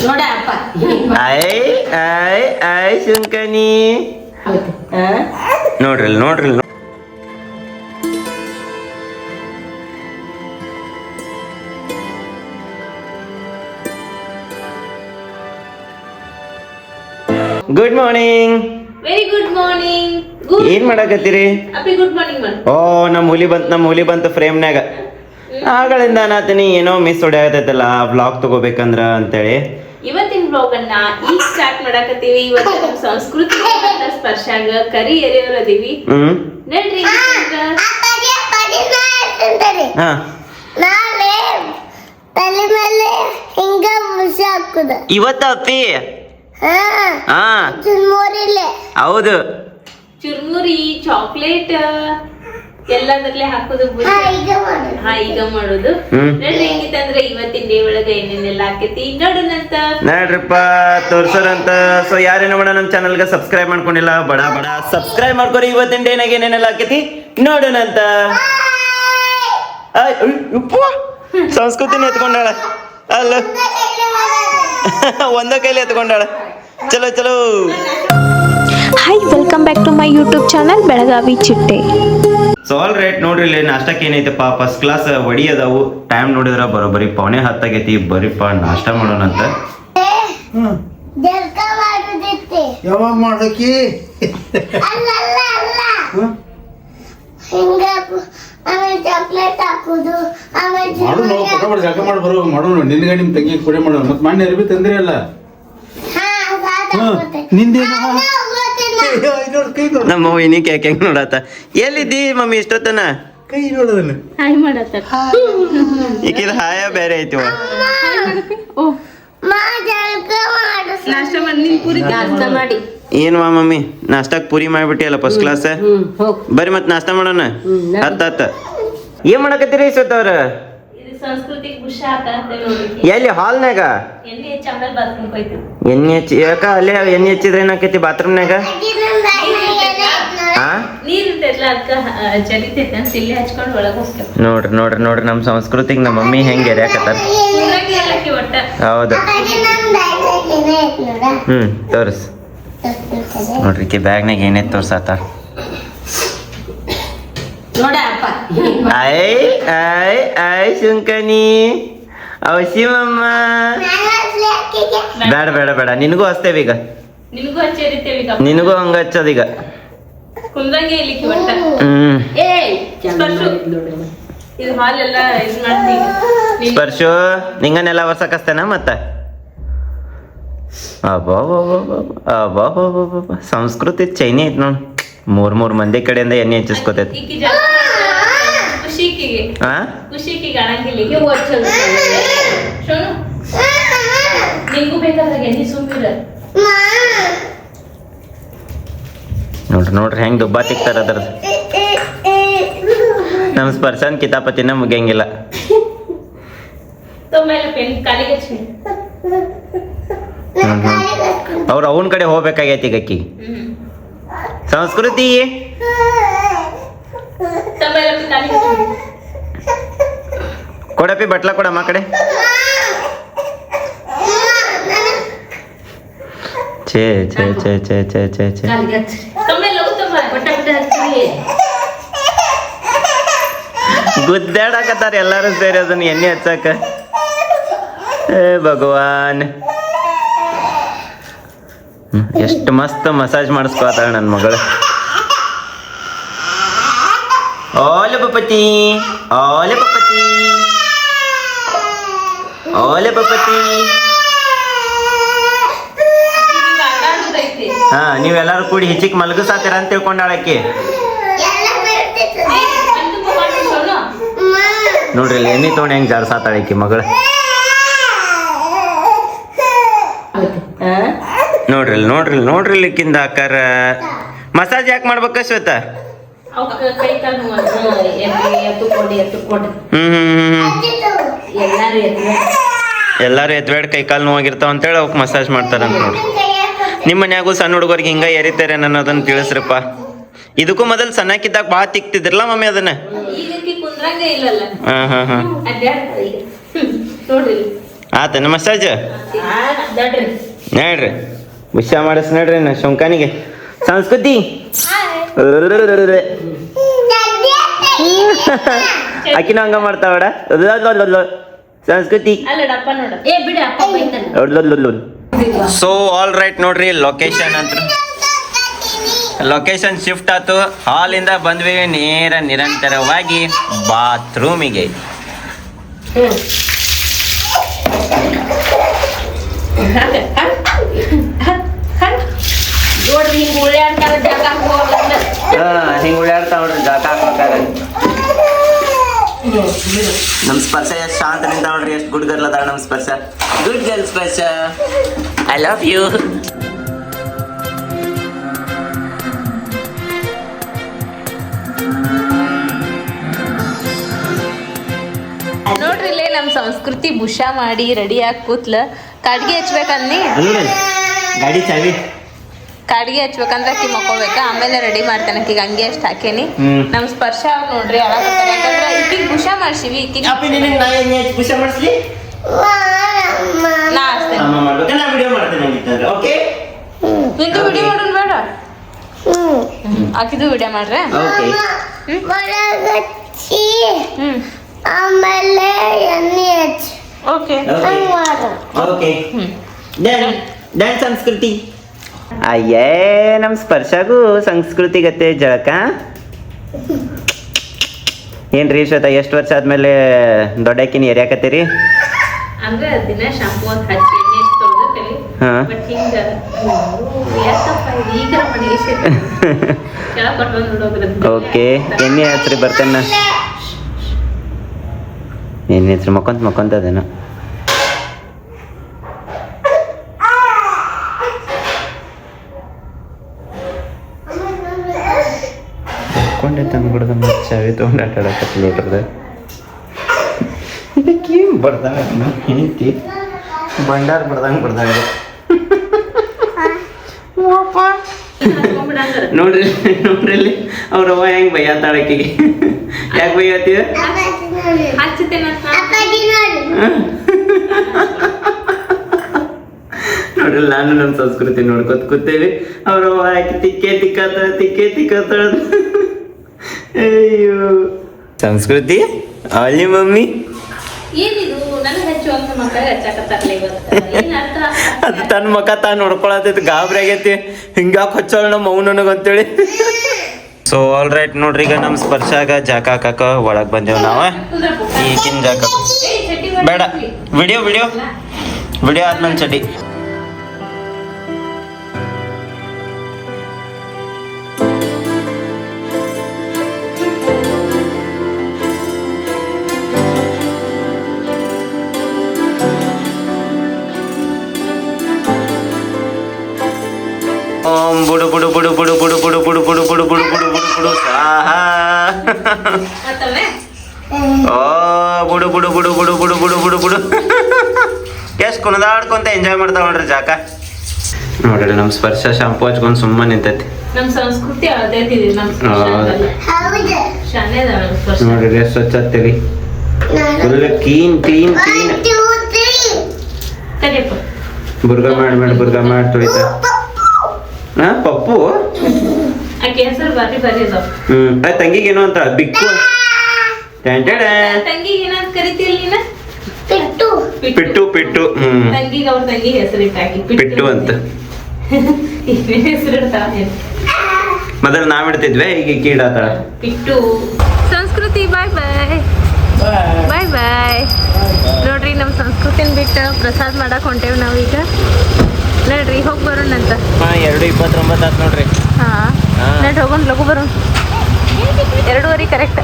ನೋಡ ಅಪ್ಪ ಐ ಶುಂಕನಿ ನೋಡ್ರಿ good morning. Very good morning. ಏನ್ ಮಾಡಕತ್ತೀರಿ? ಅಪ್ಪಿ ಗುಡ್ ಮಾರ್ನಿಂಗ್ ಮಾಡು. ಓ ನಮ್ಮ ಹುಲಿ ಬಂತು ಫ್ರೇಮ್ನಾಗ. ಆಗಳಿಂದ ನಾತೀನಿ ಏನೋ ಮಿಸ್ ಹೊಡ್ಯಾಗತೈತಲ್ಲ ಬ್ಲಾಗ್ ತಗೋಬೇಕಂದ್ರ ಅಂತೇಳಿ ಇವತ್ತಿನ ಬ್ಲಾಗ್ ಅನ್ನ ಈಗ ಸ್ಟಾರ್ಟ್ ಮಾಡಕತ್ತೀವಿ. ಇವತ್ತು ನಮ್ಮ ಸಂಸ್ಕೃತಿ ಸ್ಪರ್ಶಾಗ ಕರಿ ಎರೆಯವ್ರ ಅದೀವಿ. ನಡ್ರಿ ಹಾ ಇವತ್ತ ಅಪ್ಪಿ ಹಾ ಹೌದು ಚುರ್ಮುರಿ ಚಾಕ್ಲೇಟ್ ಎಲ್ಲದರಲ್ಲೇ ಹಾಕೋದು ಈಗ ಮಾಡೋದು. ನಡ್ರಿ ಹೆಂಗಿತ್ತಂದ್ರೆ ಇವತ್ತಿನ ಡೇ ಒಳಗ ಏನೇನೆಲ್ಲ ಹಾಕೈತಿ ನೋಡೋಣಂತ. ನೋಡ್ರಪ್ಪ ತೋರ್ಸೋರಂತ. ಸೊ ಯಾರೇನೋ ಮಾಡ ನಮ್ಮ ಚಾನಲ್ಗೆ ಸಬ್ಸ್ಕ್ರೈಬ್ ಮಾಡ್ಕೊಂಡಿಲ್ಲ ಬಡ ಸಬ್ಸ್ಕ್ರೈಬ್ ಮಾಡ್ಕೊರಿ. ಇವತ್ತಿನ ಡೇನಾಗ ಏನೇನೆಲ್ಲ ಹಾಕೈತಿ ನೋಡೋಣಂತ. ಸಂಸ್ಕೃತಿನ ಎತ್ಕೊಂಡಾಳ ಅಲ್ಲ ಒಂದ ಕೈಲಿ ಎತ್ಕೊಂಡಾಳ. ಚಲೋ hi, welcome back to my YouTube channel Belagavi ಚಿಟ್ಟೆ. ಸೊ ಆಲ್ ರೈಟ್ ನೋಡ್ರಿ, ಇಲ್ಲಿ ನಾಷ್ಟಕ್ಕೆ ಏನೈತಪ್ಪ ಫಸ್ಟ್ ಕ್ಲಾಸ್ ವಡಿ ಅದಾವು. ಟೈಮ್ ನೋಡಿದ್ರ ಬರೋಬ್ಬರಿ 9:10 ಆಗೈತಿ. ಬರೀಪ್ಪ ನಾಷ್ಟ ಮಾಡೋಣಂತ. ಯಾವಾಗ ಮಾಡಕಿ ಮಾಡೋಣ ಜಳಕ ಮಾಡಿ ಬರೋ ಮಾಡೋಣ. ನಿನ್ಗ ನಿಮ್ ತಂಗಿ ಕುಡಿ ಮಾಡೋಣ. ಮತ್ ಮಣ್ಣೆ ಅರ್ಬಿ ತಂದ್ರಿ ಅಲ್ಲ ನಿಂದೇನು ನಮ್ಮ ಇನಿ ಕ್ಯಾಕ್ ಹೆಂಗ್ ನೋಡತ್ತ. ಎಲ್ಲಿದ್ದಿ ಮಮ್ಮಿ ಇಷ್ಟೊತ್ತನ? ಕೈ ನೋಡೋದನ್ನ ಹಾಯ್ ಮಾಡತ್ತ. ಈಕಿದ ಹಾಯ ಬೇರೆ ಐತಿ. ನಾಷ್ಟ ಮಾಡಿ ನಿನ್ ಪೂರಿ ನಾಷ್ಟ ಮಾಡಿ ಏನ್ ಮಮ್ಮಿ ನಾಷ್ಟಾಕ್ ಪೂರಿ ಮಾಡ್ಬಿಟ್ಟಿ ಅಲ್ಲ ಫಸ್ಟ್ ಕ್ಲಾಸ್. ಬರ್ರಿ ಮತ್ ನಾಷ್ಟ ಮಾಡೋಣ. ಹತ್ತ ಏನ್ ಮಾಡಕತ್ತೀರಿ ಸತ್ತವ್ರ? ಇದು ಸಂಸ್ಕೃತಿಗೆ ಖುಷಿ ಆತ ಅಂತ ನೋಡಿ. ಎಲ್ಲಿ ಹಾಲ್ನಾಗ ಎಣ್ಣೆ ಹೆಚ್ಚ ಆಮೇಲೆ ಬಾತ್ರೂಮ್ ಹೋಯ್ತು. ಎಣ್ಣೆ ಹಚ್ಚಿ ಯಾಕ ಅಲ್ಲೇ ಎಣ್ಣೆ ಹಚ್ಚಿದ್ರೆ ಏನಾಕೈತಿ ಬಾತ್ರೂಮ್ನಾಗ? ನೀರ್ ಇರ್ತೈತಲ್ಲ ಅದಕ್ಕ ಜರಿತೈತೆ ಅಂತ ಇಲ್ಲೇ ಹಚ್ಕೊಂಡು ಒಳಗ್ ಹೋಗ್ತೇವೆ. ನೋಡ್ರಿ ನಮ್ ಸಂಸ್ಕೃತಿಗೆ ನಮ್ಮ ಮಮ್ಮಿ ಹೆಂಗ್ ಎರ್ಯಾಕತ್ತಾರ. ಒಟ್ಟ ಹೌದು ತೋರ್ಸ್ ನೋಡ್ರಿ ಕಿ ಬ್ಯಾಗ್ನಾಗ ಏನೈತಿ ತೋರ್ಸಾತ. ನೋಡ ಅಪ್ಪ ಐ ಶುಂಕನಿ ಔಷಿ ಮಮ್ಮ. ಬೇಡ ನಿನಗೂ ಹಚ್ತೇವೆ ಈಗ. ನಿನಗೂ ಹಚ್ಚಿರ್ತೇವೆ. ನಿನಗೂ ಹಂಗ ಹಚ್ಚದೀಗ. ಕುಂದಂಗೆ ಇಲ್ಲಿಕ್ಕೆ ಒಟ್ಟ. ಇದು ಹಾಲ್ ಎಲ್ಲ ಇದು ಮಾಡ್ತೀವಿ. ಸ್ಪರ್ಶು ನಿಂಗನೆಲ್ಲ ವರ್ಷಕ್ಕಸ್ತೇನ ಮತ್ತ? ಸಂಸ್ಕೃತಿ ಚೈನಿ ಐತ್ ನೋಡ್. ಮೂರ್ ಮಂದಿ ಕಡೆಯಿಂದ ಎಣ್ಣೆ ಹಚ್ಚಿಸ್ಕೊತೈತಿ. ಖುಷಿಗೆ ಅಣಂಗಿಲ್ಲ. ನಿಂಗೂ ಬೇಕಾದಾಗ ಎಣ್ಣೆ ಸುಮ್ಮಿರ. ನೋಡ್ರಿ ಹೆಂಗ್ ದುಬ್ಬಾ ತಿಕ್ತಾರ ಅದ್ರದ್ದು. ನಮ್ ಸ್ಪರ್ಶನ್ ಕಿತಾಪತಿನ ಮುಗಿಯಂಗಿಲ್ಲ. ಅವ್ರ ಅವನ್ ಕಡೆ ಹೋಗ್ಬೇಕಾಗೈತಿ ಈಗ ಅಕ್ಕಿ. ಸಂಸ್ಕೃತಿ ಕೊಡಪಿ ಬಟ್ಲ ಕೊಡಮ್ಮ ಕಡೆ. ಛೇ ಗುದ್ದಾಡಕತ್ತಾರ ಎಲ್ಲಾರು ಸೇರಿ ಅದನ್ನ ಎಣ್ಣೆ ಹಚ್ಚಾಕ. ಭಗವಾನ್ ಎಷ್ಟು ಮಸ್ತ್ ಮಸಾಜ್ ಮಾಡಿಸ್ಕೋತಾಳ ನನ್ನ ಮಗಳು. ಓಲೆ ಪಪತಿ ಹಾ ನೀವೆಲ್ಲಾರು ಕೂಡಿ ಹಿಚಿಕ್ ಮಲಗಸಾತೀರ ಅಂತ ತಿಳ್ಕೊಂಡಾಳಕ್ಕೆ. ನೋಡ್ರಿ ಇಲ್ಲಿ ಎಣ್ಣೆ ತೊಗೊಂಡು ಹೆಂಗ್ ಜಾಡ್ಸಾತಾಳಕಿ ಮಗಳು. ನೋಡ್ರಿ ಇಲ್ಲಿಕ್ಕಿಂದ ಆಕಾರ ಮಸಾಜ್ ಯಾಕೆ ಮಾಡ್ಬೇಕ ಶ್ವೇತ? ಎಲ್ಲಾರು ಎದ್ಬೇಡ ಕೈ ಕಾಲು ನೋವಾಗಿರ್ತಾವ ಅಂತೇಳಿ ಅವಕ್ಕೆ ಮಸಾಜ್ ಮಾಡ್ತಾರಂತ ನೋಡ್ರಿ. ನಿಮ್ಮ ಮನ್ಯಾಗೂ ಸಣ್ಣ ಹುಡುಗರಿಗೆ ಹಿಂಗ ಎರಿತಾರೆ ಅನ್ನೋದನ್ನ ತಿಳಿಸ್ರಪ್ಪ. ಇದಕ್ಕೂ ಮೊದಲು ಸಣ್ಣಕ್ಕಿದ್ದಾಗ ಭಾಳ ತಿಕ್ತಿದ್ರಲ್ಲ ಮಮ್ಮಿ ಅದನ್ನ. ಆತನ ಮಸಾಜ್ ದಡ್ರಿ ನೋಡ್ರಿ ವಿಷಯ ಮಾಡಿಸ್ ನೋಡ್ರಿ ನಾ ಶಂಕಾನಿಗೆ ಸಂಸ್ಕೃತಿ ಆಕಿನ ಹಂಗ ಮಾಡ್ತಾವಡ ಸಂಸ್ಕೃತಿ ಅಲ್ಲಡಪ್ಪ ನೋಡ ಏ ಬಿಡಿ ಅಪ್ಪ ಬೈತಾನೆ. ಸೊ ಆಲ್ ರೈಟ್ ನೋಡ್ರಿ ಲೊಕೇಶನ್ ಅಂತ ಲೊಕೇಶನ್ ಶಿಫ್ಟ್ ಆಯ್ತು. ಹಾಲಿಂದ ಬಂದ್ವಿ ನೇರ ನಿರಂತರವಾಗಿ ಬಾತ್ರೂಮಿಗೆ. ನೋಡ್ರಿ ಹಿಂಗ್ ಉಳ್ಯಾಡ್ತಾರ ಜಾಗ ಹೋಗಲ್ಲ. ಹಿಂಗ್ ಉಳ್ಯಾಡ್ತಾ ನೋಡ್ರಿ ಜಾಕ ಹಾಕ್ಬೇಕಾದ್ರೆ ನಮ್ ಸ್ಪರ್ಶ ಎಷ್ಟು ಶಾಂತ ನಿಂತ ನೋಡ್ರಿ, ಎಷ್ಟು ಗುಡ್ ಗರ್ಲ್ ಅದಾಳ ನಮ್ ಸ್ಪರ್ಶ. ಗುಡ್ ಗರ್ಲ್ ಸ್ಪರ್ಶ, ಐ ಲವ್ ಯು. ನೋಡ್ರಿ ಇಲ್ಲೇ ನಮ್ ಸಂಸ್ಕೃತಿ ಬುಷ ಮಾಡಿ ರೆಡಿ ಆಗಿ ಕೂತ್ಲ. ಕಾಡ್ಗಿ ಹಚ್ಬೇಕನ್ನಿ, ಗಾಡಿ ಚಾವಿ ಕಾಡ್ಗಿ ಹಚ್ಬೇಕಂದ್ರ ಅಕ್ಕಿ ಮಕ್ಕೋಬೇಕ. ಆಮೇಲೆ ರೆಡಿ ಮಾಡ್ತಾನೆ ಅಕ್ಕಿಗೆ ಅಂಗಿ ಅಷ್ಟ್ ಹಾಕೇನಿ. ನಮ್ ಸ್ಪರ್ಶ ಅವ್ರು ನೋಡ್ರಿ ಅಳಕತ್ತಾರ, ಯಾಕಂದ್ರ ಈಕಿಗ್ ಬುಷ ಮಾಡ್ಸಿವಿ. ಈಕಿಗ್ ನಾ ಹಚ್ತೇನೆ, ನಿಂದು ವಿಡಿಯೋ ಮಾಡೋಣ ಬೇಡ, ಆಕಿದು ವಿಡಿಯೋ ಮಾಡ್ರೆ. ಆಮೇಲೆ ಎಣ್ಣೆ ಹಚ್ಚಿ ಓಕೆ ಸಂಸ್ಕೃತಿ. ಅಯ್ಯೇ ನಮ್ ಸ್ಪರ್ಶಗೂ ಸಂಸ್ಕೃತಿ ಗತ್ತೆ ಜಳಕ. ಏನ್ರಿ ಶ್ವೇತ, ಎಷ್ಟು ವರ್ಷ ಆದ್ಮೇಲೆ ದೊಡ್ಡಕ್ಕಿನ ಎರಿಯಾಕತ್ತೀರಿ? ಅಂದ್ರೆ ದಿನ ಶಾಂಪೂ ಅಂತ ಹಚ್ಚಿ ಎಣ್ಣೆ ಹಚ್ಚಿ ತೊಳ್ದಿರ್ತೀವಿ. ಹಾ. ಬಟ್ ಹಿಂಗ ಈಗ ಮನೆಗೆ ಕೆಳಗ್ ಕೊಟ್ಟು ನೋಡೋದ್ರದ್ದು. ಓಕೆ, ಎಣ್ಣೆ ಹಚ್ರಿ ಬರ್ತೇನೆ. ಎಣ್ಣೆ ಹಚ್ರಿ ಮಕ್ಕೊಂತದೇನೋ. ಕೊಂಡೆ ತಂದ್ಬಿಡ್ದ ಮತ್ತೆ ಚಾವಿ ತೊಗೊಂಡು ಆಟ ಆಡಕತ್ತಿ ನೋಡ್ರದ. ಇದಕ್ಕೇನು ಬರ್ದಂಗ ಹೆಂಡತಿ ಬಂಡಾರ ಬರ್ದಂಗ ನೋಡ್ರಿ ನೋಡ್ರಿ ಅಲ್ಲಿ ಅವ್ರವ್ವ ಹೆಂಗ್ ಬೈಯಾತಾಳಕ್ಕಿಗೆ. ಯಾಕೆ ಬೈಯಾತೀವ? ನೋಡ್ರಿ ನಾನು ನಮ್ಮ ಸಂಸ್ಕೃತಿ ನೋಡ್ಕೊತ ಕೂತೇವಿ. ಅವ್ರವ್ವ ಯಾಕೆ ತಿಕ್ಕತ್ತಾಳ. ಅಯ್ಯೋ ಸಂಸ್ಕೃತಿ ಅಲ್ಲಿ ಮಮ್ಮಿ ಏನಿದು ನನಗೆ ಹಚ್ಚುವಂತ ಮಕ್ಕಳಿಗೆ ಹಚ್ಚಾಕತ್ತಾರಲ್ಲ ಇವತ್ತು. ಏನ್ ಅರ್ಥ? ಅದು ತನ್ನ ಮಕ್ಕ ತಾನು ನೋಡ್ಕೊಳತೈತಿ, ಗಾಬರಿ ಆಗೈತಿ. ಹಿಂಗಾಕ್ ಹಚ್ಚೋಳ ನಮ್ಮ ಅವ್ ನನಗಂತೇಳಿ. ಸೊ ಆಲ್ ರೈಟ್ ನೋಡ್ರಿ, ಈಗ ನಮ್ಮ ಸ್ಪರ್ಶಾಗ ಜಾಕ ಹಾಕಾಕ ಒಳಗ್ ಬಂದೇವ್ ನಾವ. ಈಗಿನ ಜಾಕ ಬೇಡ, ವಿಡಿಯೋ ಆದ್ಮೇಲೆ ಚಡ್ಡಿ. ಓಂ ಬುಡು ಬುಡು ಬುಡು ಬುಡು ಬುಡು ಬುಡು ಬುಡು ಬುಡು ಬುಡು ಬುಡು ಬುಡು ಬುಡು ಬುಡು ಸ್ವಾಹಾ. ಓ ಬುಡು ಬುಡು ಬುಡು ಬುಡು ಬುಡು ಬುಡು ಬುಡು ಬುಡು. ಎಷ್ಟು ಕುಣದಾಡ್ಕೊಂತ ಎಂಜಾಯ್ ಮಾಡ್ತಾವ ನೋಡ್ರಿ ಜಾಕ. ನೋಡ್ರಿ ನಮ್ಮ ಸ್ಪರ್ಶ ಶಾಂಪೂ ಹಚ್ಕೊಂಡ್ ಸುಮ್ಮನೆ ನಿಂತೈತಿ. ನಮ್ ಸಂಸ್ಕೃತಿ ಅಳ್ದೈತಿವಿ. ನೋಡ್ರಿ ಎಷ್ಟು ಸ್ವಚ್ಛ ಹತ್ತೀರಿ, ಫುಲ್ ಕ್ಲೀನ್. ಬುರ್ಗ ಮಾಡಿ ತೊಳಿತ. ಹಾ ಪಪ್ಪು ಆಕೆ ಹೆಸರು ಬಾರಿ ಅದಾವ. ತಂಗಿಗೆ ಏನೋ ಅಂತ ಬಿಕ್ಕು ತಂಗಿಗೆ ಏನಂತ ಕರಿತೀರಿ ನೀನ? ಪಿಟ್ಟು. ತಂಗಿಗೆ ಅವ್ರ ತಂಗಿ ಹೆಸರು ಇಟ್ಟಾಕಿ ಪಿಟ್ಟು ಅಂತ ಹೆಸರು ಇಡ್ತಾಳ. ಮೊದಲು ನಾವಿಡ್ತಿದ್ವಿ, ಈಗ ಕೀಡಾತಾಳ ಪಿಟ್ಟು. ಸಂಸ್ಕೃತಿ ಬಾಯ್ ಬಾಯ್. ನೋಡ್ರಿ ನಮ್ಮ ಸಂಸ್ಕೃತಿನ ಬಿಟ್ಟು ಪ್ರಸಾದ್ ಮಾಡಕ್ ಹೊಂಟೇವ್ ನಾವೀಗ. ನೋಡ್ರಿ ಹೋಗಿ ಬರೋಣಂತ. 2:29 ಆತ್ ನೋಡ್ರಿ. ಹಾ ನಡ್ ಹೋಗೋಣ, ಲಗು ಬರೋಣ. 2:30 ಕರೆಕ್ಟ್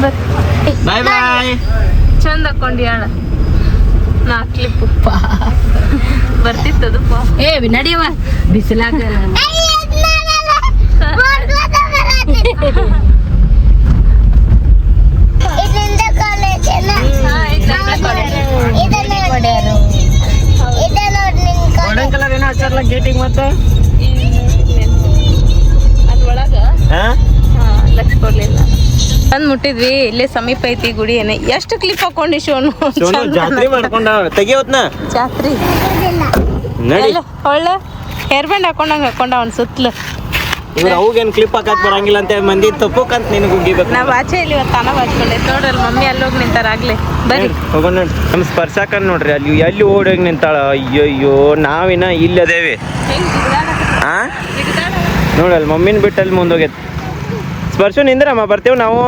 ಬರ್ರಿ. ಬಾಯ್. ಚಂದ ಹಾಕೊಂಡಿ ಅಣ್ಣ, 4 ಕ್ಲಿಪ್ ಬರ್ತಿತ್ತದು. ನಡಿಯವ ಬಿಸಿಲಾಗ ಗೇಟಿಂಗ್ ಮತ್ತೆ ಅದ್ರೊಳಗ ಲಕ್ಷ ಕೊಡ್ಲಿಲ್ಲ. ಬಂದ್ ಮುಟ್ಟಿದ್ವಿ ಇಲ್ಲೇ ಸಮೀಪ ಐತಿ ಗುಡಿ ಏನೇ ಎಷ್ಟು ಕ್ಲಿಪ್ ಹಾಕೊಂಡಿ ಶೋನು ಸೋನು ಜಾತ್ರೆ ಮಾಡ್ಕೊಂಡ ತೆಗಿಯೋತ್ನ ಜಾತ್ರಿ ನಡಿ ಒಳ್ಳೆ ಹೇರ್ ಬ್ಯಾಂಡ್ ಹಾಕೊಂಡ ಅವ್ನ ಸುತ್ತಲು ಇವ್ರು ಅವಾಗೇನು ಕ್ಲಿಪ್ ಹಾಕಕ್ ಬರಂಗಿಲ್ಲ ಅಂತ ಮಂದಿ ತಪ್ಪಕ್ಕಂತ ನಿನಗೆ ಉಗಿಬೇಕು ನಾ ಬಾಚೆ ಇಲ್ಲಿ ಇವತ್ತು ತಾನ ಬಾಚ್ಕೊಂಡೆ ನೋಡ್ರಲ್ಲ ಮಮ್ಮಿ ಅಲ್ಲಿ ಹೋಗಿ ನಿಂತಾರಾಗ್ಲಿ ಬರ್ರಿ ಹೋಗೋಣ ನಮ್ಮ ಸ್ಪರ್ಶಕನ್ ನೋಡ್ರಿ ಅಲ್ಲಿ ಎಲ್ಲಿ ಓಡೋಗಿ ನಿಂತಾಳ ಅಯ್ಯಯ್ಯೋ ನಾವಿನ ಇಲ್ಲಿ ಅದೇವಿ ಆ ನೋಡಲ್ಲ ಮಮ್ಮಿನ ಬಿಟ್ಟು ಅಲ್ಲಿ ಮುಂದೋಗೈತೆ ಸ್ಪರ್ಶು ನಿಂದ್ರಮ್ಮ ಬರ್ತೇವೆ ನಾವು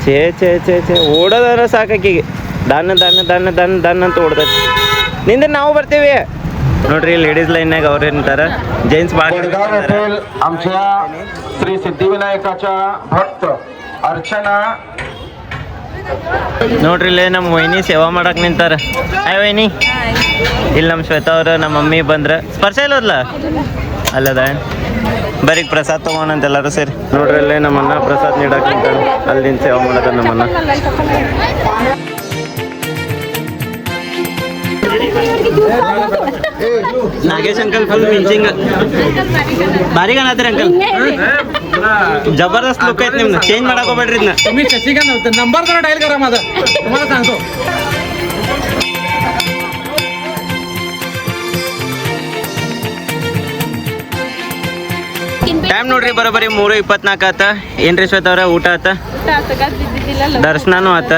ಛೇ ಛೇ ಛೇ ಛೇ ಓಡೋದಾರ ಸಾಕಾಕಿಗೆ ದನ್ನ ಅಂತ ಓಡ್ದೈತಿ ನಿಂದ್ರೆ ನಾವು ಬರ್ತೇವೆ ನೋಡ್ರಿ ಲೇಡೀಸ್ ಲೈನ್ನಾಗ ಅವ್ರು ಏನಂತಾರ ಜೈನ್ಸ್ ಭಾಳ वडगाव येथील आमच्या श्री सिद्धिविनायकाच्या भक्त अर्चना ನೋಡ್ರಿ ಇಲ್ಲೇ ನಮ್ಮ ವೈನಿ ಸೇವಾ ಮಾಡಕ್ ನಿಂತಾರ ಆಯ್ ವೈನಿ ಇಲ್ಲಿ ನಮ್ಮ ಶ್ವೇತಾ ಅವ್ರ ನಮ್ಮ ಮಮ್ಮಿ ಬಂದ್ರ ಸ್ಪರ್ಶ ಇಲ್ಲೋದ್ಲ ಅಲ್ಲದ ಬರೀ ಪ್ರಸಾದ್ ತಗೋಣಂತ ಎಲ್ಲರೂ ಸೇರಿ ನೋಡ್ರಿ ಇಲ್ಲೇ ನಮ್ಮ ಅಣ್ಣ ಪ್ರಸಾದ್ ನೀಡಕ್ ನಿಂತಾರ ಅಲ್ಲಿಂದ ಸೇವಾ ಮಾಡದ ನಮ್ಮನ್ನ ನಾಗೇಶ್ ಅಂಕಲ್ ಫುಲ್ ಮಿಂಚಿಂಗ್ ಭಾರಿ ಕಾಣತ್ರಿ ಅಂಕಲ್ जबरदस्त लुक आहेत निम्न चेंज ಮಾಡಕ್ ಹೋಗ್ಬೇಡ್ರಿ ಇದನ್ನ तुम्ही शशिकांत नंबर जरा डायल करा माझा तुम्हाला सांगतो ಟೈಮ್ ನೋಡ್ರಿ ಬರೋಬ್ಬರಿ 3:24 ಆತ ಏನ್ರಿ ಶ್ವೇತ ಅವ್ರ ಊಟ ಆತ ದರ್ಶನಾನು ಆತ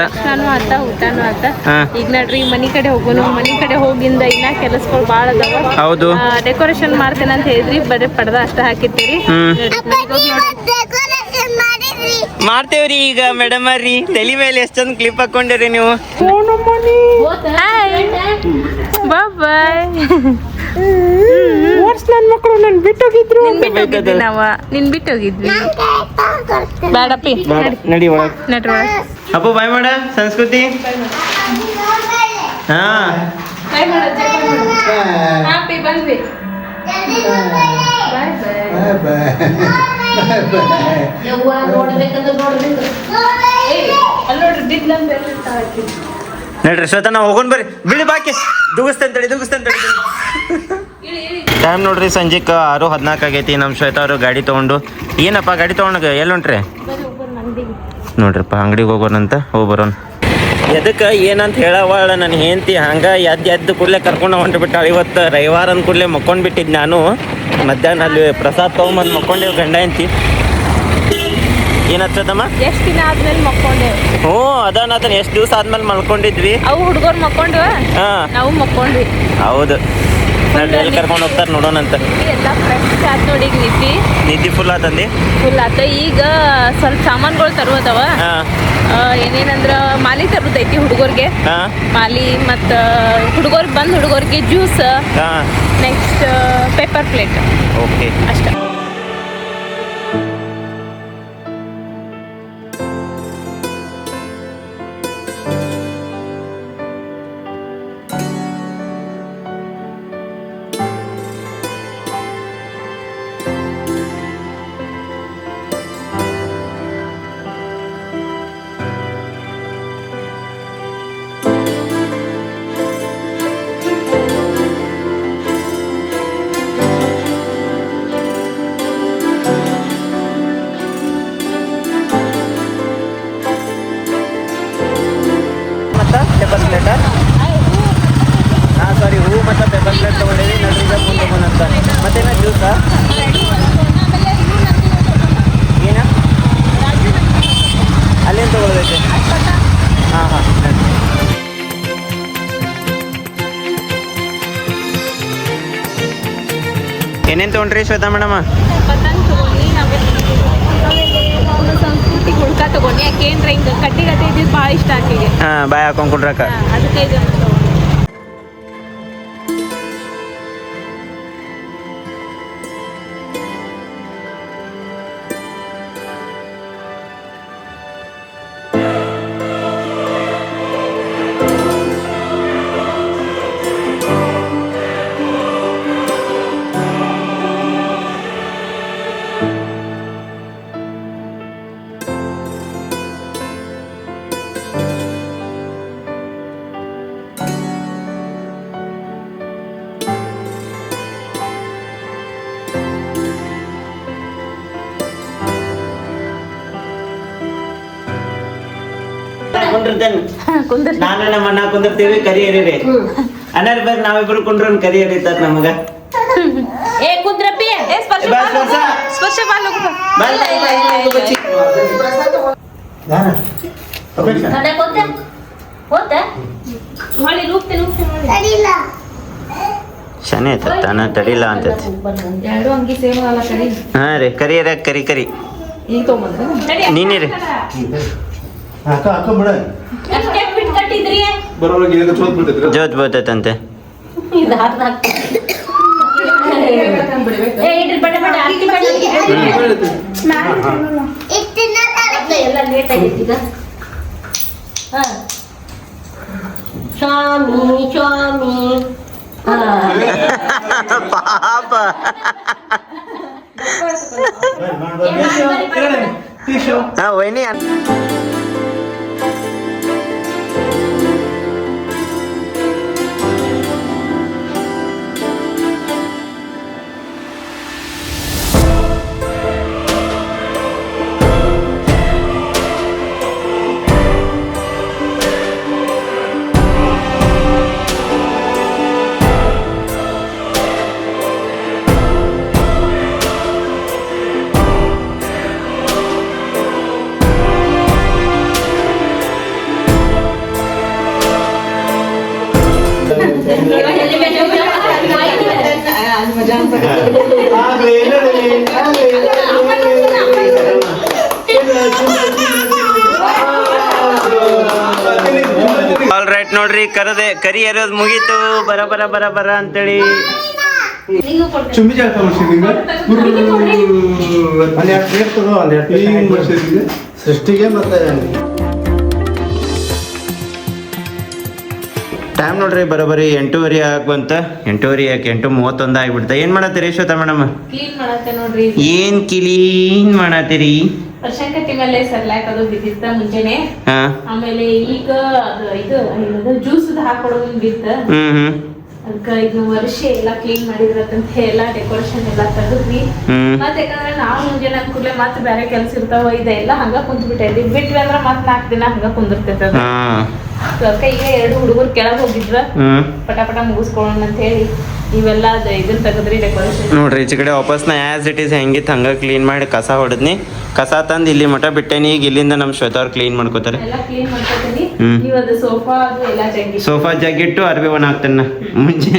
ಊಟನೂ ಆತ ಹಾ. ಈಗ ನೋಡ್ರಿ ಮನಿ ಕಡೆ ಹೋಗೋನು ಮನಿ ಕಡೆ ಹೋಗಿಂದ ಇನ್ನ ಕೆಲಸಗಳು ಬಾಳ ಅದಾವ ಹೌದು ಡೆಕೋರೇಷನ್ ಮಾಡ್ತೇನೆ ಅಂತ ಹೇಳಿದ್ರಿ ಬರೀ ಪಡ್ದ ಅಷ್ಟ ಹಾಕಿರ್ತೀರಿ ಡೆಕೋರೇಷನ್ ಮಾಡಿದ್ರಿ ಮಾಡ್ತೇವ್ರಿ ಈಗ ಮೇಡಮ್ ರೀ ತಲೆ ಮೇಲೆ ಎಷ್ಟ್ ಚಂದ ಕ್ಲಿಪ್ ಹಾಕೊಂಡಿರಿ ನೀವು ಬಾಯ್ ನನ್ನ ಮಕ್ಕಳು ನನ್ನ ಬಿಟ್ಟೋಗಿದ್ರು ನಿನ್ ಬಿಟ್ಟು ಹೋಗಿದ್ವಿ ಬೇಡಪ್ಪಿ ನಡಿ ಒಳಗ್ ನಡ್ರಿ ಒಳಗ್ ಅಪ್ಪು ಬಾಯ್ ಮಾಡ ಸಂಸ್ಕೃತಿ ಹಾ ಬಂದ್ವಿ ನಡ್ರಿ ಶ್ವೇತ ನಾವು ಹೋಗೋಣ ಬರ್ರಿ ಬಿಳಿ ಬಾಕಿ ದುಗಿಸ್ತೇನೆ ತಡಿ ಟೈಮ್ ನೋಡ್ರಿ ಸಂಜೆಕ್ 6:14 ಆಗೈತಿ ನಮ್ಮ ಶ್ವೇತ ಅವರು ಗಾಡಿ ತೊಗೊಂಡು ಏನಪ್ಪ ಗಾಡಿ ತೊಗೊಂಡು ಎಲ್ಲಿ ಹೊಂಟ್ರಿ ನೋಡ್ರಿಪ್ಪ ಅಂಗಡಿಗೆ ಹೋಗೋಣಂತ ಹೋಗಿ ಬರೋಣ ಎದಕ್ಕೆ ಏನಂತ ಹೇಳವಾಳ ನನ್ನ ಹೆಂಡತಿ ಹಂಗೆ ಎದ್ದು ಕೂಡಲೇ ಕರ್ಕೊಂಡು ಹೊಂಟ್ಬಿಟ್ಟಾಳ ಇವತ್ತು ರವಿವಾರ ಅಂದ ಕೂಡಲೇ ಮಕ್ಕೊಂಡು ಬಿಟ್ಟಿದ್ದು ನಾನು ಮಧ್ಯಾಹ್ನ ಅಲ್ಲಿ ಪ್ರಸಾದ್ ತೊಗೊಂಬಂದು ಮಕ್ಕೊಂಡೇವು ಗಂಡ ಹೆಂಡತಿ ಏನತ್ತದಮ್ಮ ಎಷ್ಟ್ ದಿನ ಆದ್ಮೇಲೆ ಮಕ್ಕೊಂಡೆ ಹ್ಞೂ ಅದನ್ನ ಎಷ್ಟು ದಿವಸ ಆದ್ಮೇಲೆ ಮಲ್ಕೊಂಡಿದ್ವಿ ಅವು ಹುಡುಗರು ಮಕ್ಕೊಂಡ್ವ ಹಾಂ ನಾವು ಮಕ್ಕೊಂಡ್ವಿ ಹೌದು ಎಲ್ಲಿ ಕರ್ಕೊಂಡು ಹೋಗ್ತಾರೆ ನೋಡೋಣಂತ ಎಲ್ಲ ಫ್ರೆಶ್ ಆತ್ ನೋಡಿ ಈಗ ನಿದ್ದೆ ಫುಲ್ ಆತಂದಿ ಫುಲ್ ಆತ ಈಗ ಸ್ವಲ್ಪ ಸಾಮಾನುಗಳು ತರುವುದವ ಹಾಂ ಏನೇನಂದ್ರ ಮಾಲಿ ತರುದೈತಿ ಹುಡುಗರ್ಗೆ ಹಾಂ ಮಾಲಿ ಮತ್ತ ಹುಡುಗರ್ಗೆ ಜ್ಯೂಸ್ ಹಾಂ ನೆಕ್ಸ್ಟ್ ಪೇಪರ್ ಪ್ಲೇಟ್ ಓಕೆ ಅಷ್ಟ ಪೇಪರ್ ಪ್ಲೇಟ್ ಹಾಂ ಸಾರಿ ಹೂ ಮತ್ತು ಪೇಪರ್ ಪ್ಲೇಟ್ ತೊಗೊಂಡಿವಿ ನಡ್ರಿಂದ ಮುಂದೆ ತಗೊಂಡಂತ ಮತ್ತೇನ ಜ್ಯೂಸಾ ಏನ ಅಲ್ಲೇನು ತೊಗೊಳ್ಬೇಕು ಹಾಂ ಹಾಂ ಏನೇನು ತೊಗೊಂಡ್ರಿ ಶ್ವೇತಾ ಮೇಡಮ ಪತಂಗ್ ತಗೊಂಡು ಸಂಸ್ಕೃತಿ ಹುಡ್ಕ ತಗೊಂಡು ಯಾಕೇನ್ರ ಹಿಂಗ ಕಟ್ಟಿ ಇದ್ದಿದ್ದು ಭಾಳ ಇಷ್ಟ ಆಕೆಗೆ ಹಾಂ ಬಾಯ್ ಹಾಕೊಂಡು ಕುಡ್ರಕ್ಕ ಅದಕ್ಕೆ ಇದನ್ನು ತಗೊಂಡು ಕುಂಡಿರ್ತೇನೆ ಕುಂದ್ರ ನಾನು ನಮ್ಮ ಅಣ್ಣ ಕುಂದಿರ್ತೀವಿ ಕರಿ ಎರೀರಿ ಅಣ್ಣಾರಿ ಬರ್ರಿ ನಾವಿಬ್ರು ಕುಂಡ್ರನ್ ಕರಿ ಎರೀತಾರ ನಮಗ ಏ ಕುಂದ್ರಪ್ಪಿ ಏ ಸ್ಪರ್ಶ ಬಾ, ಸ್ಪರ್ಶ. ಸ್ಪರ್ಶ ಬಾ ಲಗು ಬಾ. ಬಾ, ಇಲ್ಲ, ಇಲ್ಲ, ಇಲ್ಲ, ಇಲ್ಲ, ಬಚ್ಚಿ. ಅದೇ ಗೊತ್ತ ಗೊತ್ತ ಮಾಡಿ ರೂಪ್ತೀನಿ ನೋಡಿ ತಡಿಲ್ಲ ಶನಿ ಆಯ್ತ ತಾನ ತಡಿಲ್ಲ ಅಂತೈತಿ ಎರಡು ಅಂಗಿ ಸೇಮ್ ಅಲ್ಲ ಕರಿ ಹಾ ರೀ ಕರಿ ಎರ್ಯಾಕ ಕರಿ ಕರಿ ಈಗ ತೊಗೊಂಬಂದ್ರೆ ನಡಿ, ನೀನೇ ರೀ. ಅಕ್ಕ ಅಕ್ಕ ಬಿಡ ಅಷ್ಟೇ ಬಿಟ್ ಕಟ್ಟಿದ್ರಿ ಬರೋವಾಗ ಏನಕ್ಕೆ ಚೋತ್ ಬಿಡ್ತೈತ್ರಿ ಜೋತ್ ಬರ್ತೈತಂತೆ ಇದು ಹಾಕ್ದಾಗ ಬಿಡ್ಬೇಕು ಏ ಇಡ್ರಿ ಬಡ ಬಡ ಆರ್ತಿ ಬಡ ಇಷ್ಟಿನ ಎಲ್ಲ ಲೇಟ್ ಆಗೈತಿ ಈಗ ಹಾ ಸ್ವಾಮಿ ಸ್ವಾಮಿ ಪಾಪ ಹಾ ವೈನಿ ಆಲ್ ರೈಟ್ ನೋಡ್ರಿ ಕರಿ ಎರೋದ್ ಮುಗೀತು ಬರ ಬರ ಬರ ಬರ ಅಂತೇಳಿ ಚುಮ್ಮಿ ಜಾತ ಮಾಡ್ಸಿದ್ದೀಗ ಅಲ್ಲಿ ಎರಡು ಪ್ಲೇಟ್ ತಗೋ ಅಲ್ಲಿ ಎರಡು ಮಾಡ್ಸಿದ್ದೀಗ ಸೃಷ್ಟಿಗೆ ಮತ್ತೆ ಟೈಮ್ ನೋಡ್ರಿ ಬರೋಬರಿ 8:30 ಬಂತ 8:30 ಯಾಕೆ 8:31 ಆಗ್ಬಿಡ್ತ ಏನ್ ಮಾಡತ್ತೀರಿ ಶ್ವೇತಾ ಮೇಡಮ್ ಕ್ಲೀನ್ ಮಾಡತ್ತೆ ನೋಡ್ರಿ ಏನ್ ಕ್ಲೀನ್ ಮಾಡತ್ತೀರಿ ವರ್ಷಂಕಟ್ಟಿ ಮೇಲೆ ಸರ್ಲಾಕ್ ಅದು ಬಿದ್ದಿತ್ತ ಮುಂಚೆನೆ ಹಾ ಆಮೇಲೆ ಈಗ ಅದು ಇದು ಏನದು ಜ್ಯೂಸ್ ಹಾಕೊಡೋದು ಬಿತ್ತ ಹ್ಮ್ ಅದಕ್ಕ ಇದು ವರ್ಷ ಎಲ್ಲ ಕ್ಲೀನ್ ಮಾಡಿದ್ರತ್ತಂತ ಎಲ್ಲ ಡೆಕೋರೇಷನ್ ಎಲ್ಲ ತೆಗೆದ್ವಿ ಮತ್ತೆ ಯಾಕಂದ್ರೆ ನಾವು ಮುಂಜಾನೆ ಕೂಡಲೇ ಮತ್ತೆ ಬೇರೆ ಕೆಲ್ಸ ಇರ್ತಾವ ಇದೆಲ್ಲ ಹಂಗ ಕುಂತ್ ಬಿಟ್ಟೈತಿ ಬಿಟ್ವಿ ಅಂದ್ರ ಮತ್ 4 ದಿನ ಹಂಗ ಕುಂದಿರ್ತೈತೆ ಅದು ಹಾ ಅದಕ್ಕ ಈಗ 2 ಹುಡುಗರು ಕೆಳಗ್ ಹೋಗಿದ್ರ ಪಟ ಪಟ ಮುಗಿಸ್ಕೊಳ್ಳೋಣ ಅಂತ ಹೇಳಿ ಇವೆಲ್ಲ ಇದನ್ನ ತೆಗದ್ರಿ ಡೆಕೋರೇಷನ್ ನೋಡ್ರಿ ಈಚೆ ಕಡೆ ವಾಪಸ್ ನಾ ಆಸ್ ಇಟ್ ಈಸ್ ಹೆಂಗಿತ್ತು ಹಂಗ ಕ್ಲೀನ್ ಮಾಡಿ ಕಸ ಹೊಡೆದ್ನಿ ಕಸ ತಂದು ಇಲ್ಲಿ ಮಠ ಬಿಟ್ಟೇನಿ ಈಗ ಇಲ್ಲಿಂದ ನಮ್ಮ ಶ್ವೇತಾ ಅವ್ರು ಕ್ಲೀನ್ ಮಾಡ್ಕೋತಾರೆ ಎಲ್ಲ ಕ್ಲೀನ್ ಮಾಡ್ಕೊತೀನಿ ಹ್ಮ್. ನೀವು ಅದು ಸೋಫಾ ಅದು ಎಲ್ಲ ಜಗ್ಗಿ ಸೋಫಾ ಜಗ್ಗಿಟ್ಟು ಅರ್ಬಿ ಒಣ ಹಾಕ್ತೇನೆ ಮುಂಚೆ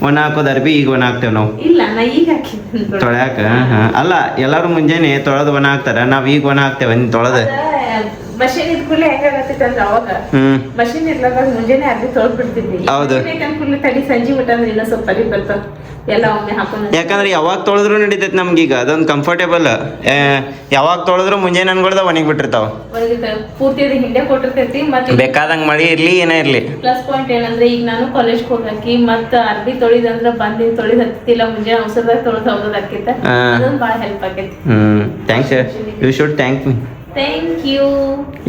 ಒಣ ಹಾಕೋದು ಅರ್ಬಿ ಈಗ ಒಣ ಹಾಕ್ತೇವೆ ನಾವು ಇಲ್ಲ ನಾ ಈಗ ಹಾಕಿದ್ದೀನಿ ತೊಳ್ಯಾಕ ಹಾ ಅಲ್ಲ ಎಲ್ಲಾರು ಮುಂಜಾನೆ ತೊಳೆದು ಒಣ ಹಾಕ್ತಾರ ನಾವ್ ಈಗ ಒಣ ಹಾಕ್ತೇವೆ ತೊಳೆದ ಮಷೀನ್ ಇದ್ ಕೂಡಲೇ ಹೆಂಗಾಗತ್ತೈತೆ ಅಂದ್ರೆ ಅವಾಗ ಮಷೀನ್ ಇರ್ಲಾಗ ಮುಂಜಾನೆ ಅರ್ಬಿ ತೊಳ್ದ್ ಬಿಡ್ತಿದ್ವಿ ಹೌದು. ಕೂಡಲೇ ತಡಿ ಸಂಜೆ ಬಿಟ್ಟ ಅಂದ್ರೆ ಇನ್ನೂ ಸ್ವಲ್ಪ ಅರಿ ಬರ್ತಾವ ಎಲ್ಲ ಒಮ್ಮೆ ಹಾಕೊಂಡು ಯಾಕಂದ್ರೆ ಯಾವಾಗ ತೊಳೆದ್ರು ನಡೀತೈತಿ ನಮ್ಗೀಗ ಅದೊಂದು ಕಂಫರ್ಟೇಬಲ್ ಯಾವಾಗ ತೊಳೆದ್ರು ಮುಂಜಾನೆ ಅನ್ಕೊಳ್ದ ಒಣಗಿ ಬಿಟ್ಟಿರ್ತಾವ ಪೂರ್ತಿ ಅದು ಹಿಂದೆ ಕೊಟ್ಟಿರ್ತೈತಿ ಮತ್ತೆ ಬೇಕಾದಂಗ ಮಳಿ ಇರ್ಲಿ ಏನೇ ಇರ್ಲಿ ಪ್ಲಸ್ ಪಾಯಿಂಟ್ ಏನಂದ್ರೆ ಈಗ ನಾನು ಕಾಲೇಜ್ ಹೋಗಾಕಿ ಮತ್ತ ಅರ್ಬಿ ತೊಳಿದಂದ್ರ ಬಂದಿನ್ ತೊಳಿದ್ ಹತ್ತಿಲ್ಲ ಮುಂಜಾನೆ ಅವಸರದಾಗ ತೊಳೆದ್ ಹೋಗೋದಾಕೈತ ಅದೊಂದು ಭಾಳ ಹೆಲ್ಪ್ ಆಗೈತಿ thanks you should thank me thank you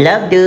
love you